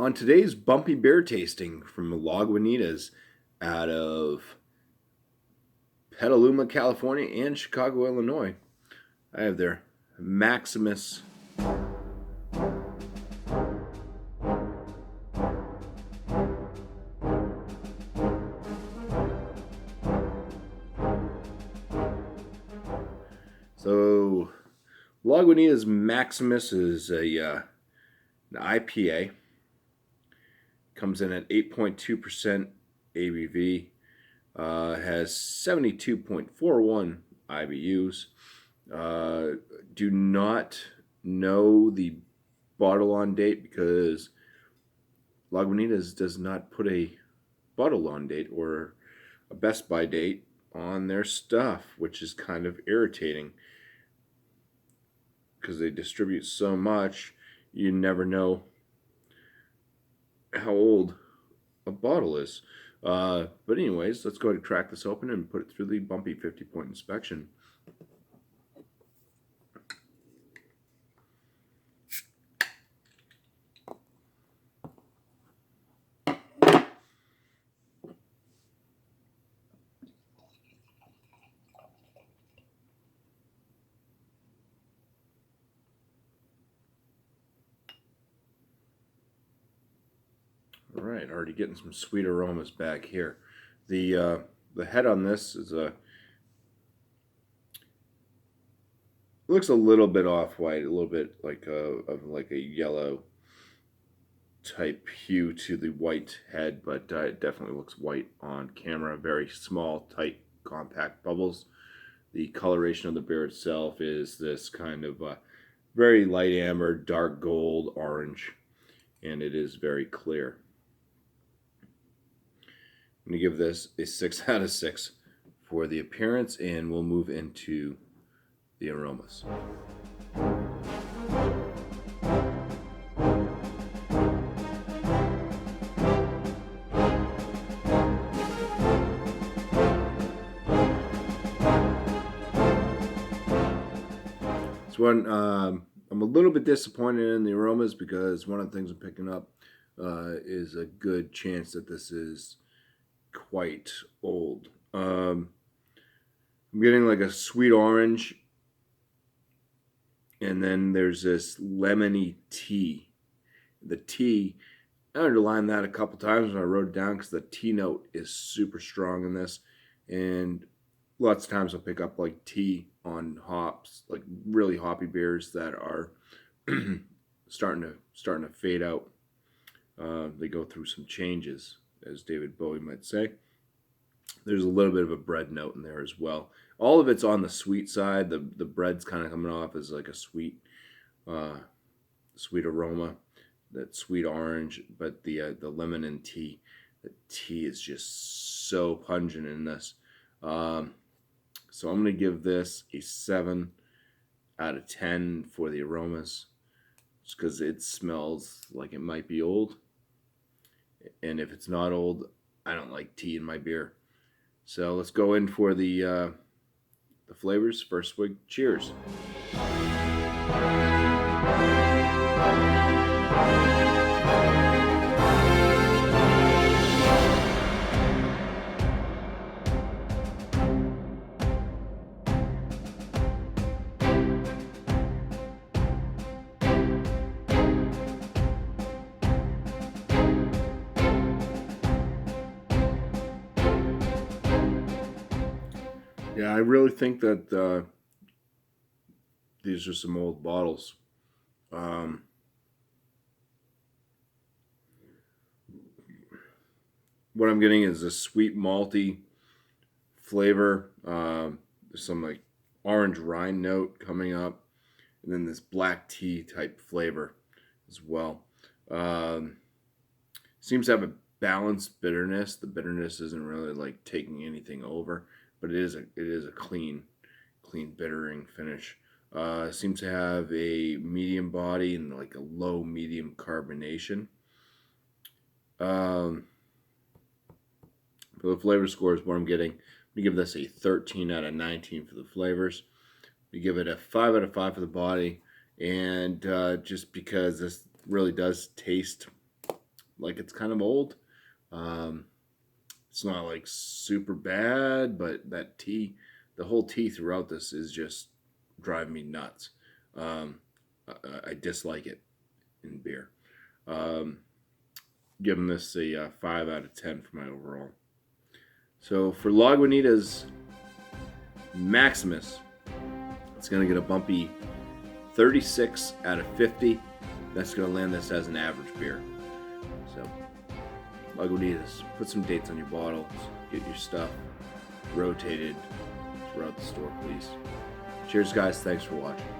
On today's bumpy beer tasting from Lagunitas out of Petaluma, California and Chicago, Illinois, I have their Maximus So Lagunitas Maximus is an IPA. Comes in at 8.2% ABV. Has 72.41 IBUs. Do not know the bottle on date because Lagunitas does not put a bottle on date or a Best By date on their stuff, which is kind of irritating because they distribute so much. You never know how old a bottle is. But anyways, let's go ahead and crack this open and put it through the BuMpY 50-point inspection. All right, already getting some sweet aromas back here. The head on this is looks a little bit off-white, a little bit like a yellow type hue to the white head, but it definitely looks white on camera. Very small, tight, compact bubbles. The coloration of the beer itself is this kind of very light amber, dark gold, orange, and it is very clear. I'm going to give this a 6 out of 6 for the appearance, and we'll move into the aromas. This one, I'm a little bit disappointed in the aromas because one of the things I'm picking up is a good chance that this is quite old. I'm getting like a sweet orange, and then there's this lemony tea. The tea, I underlined that a couple times when I wrote it down because the tea note is super strong in this, and lots of times I'll pick up like tea on hops, like really hoppy beers that are starting to fade out. They go through some changes, as David Bowie might say. There's a little bit of a bread note in there as well. All of it's on the sweet side. The bread's kind of coming off as like a sweet aroma, that sweet orange. But the lemon and tea, the tea is just so pungent in this. So I'm going to give this a 7 out of 10 for the aromas, just because it smells like it might be old. And if it's not old, I don't like tea in my beer. So let's go in for the flavors. First swig. Cheers. Yeah, I really think that these are some old bottles. What I'm getting is a sweet malty flavor. There's some like orange rind note coming up, and then this black tea type flavor as well. Seems to have a balanced bitterness. The bitterness isn't really like taking anything over, but it is a clean bittering finish. Seems to have a medium body and like a low medium carbonation. For the flavor scores, what I'm getting, we give this a 13 out of 19 for the flavors. We give it a 5 out of 5 for the body, and just because this really does taste like it's kind of old. It's not like super bad, but that tea, the whole tea throughout this is just driving me nuts. I dislike it in beer. Um, Giving this a 5 out of 10 for my overall. So for Lagunitas Maximus, it's going to get a bumpy 36 out of 50. That's going to land this as an average beer. So Lagunitas, put some dates on your bottles. Get your stuff rotated throughout the store, please. Cheers, guys. Thanks for watching.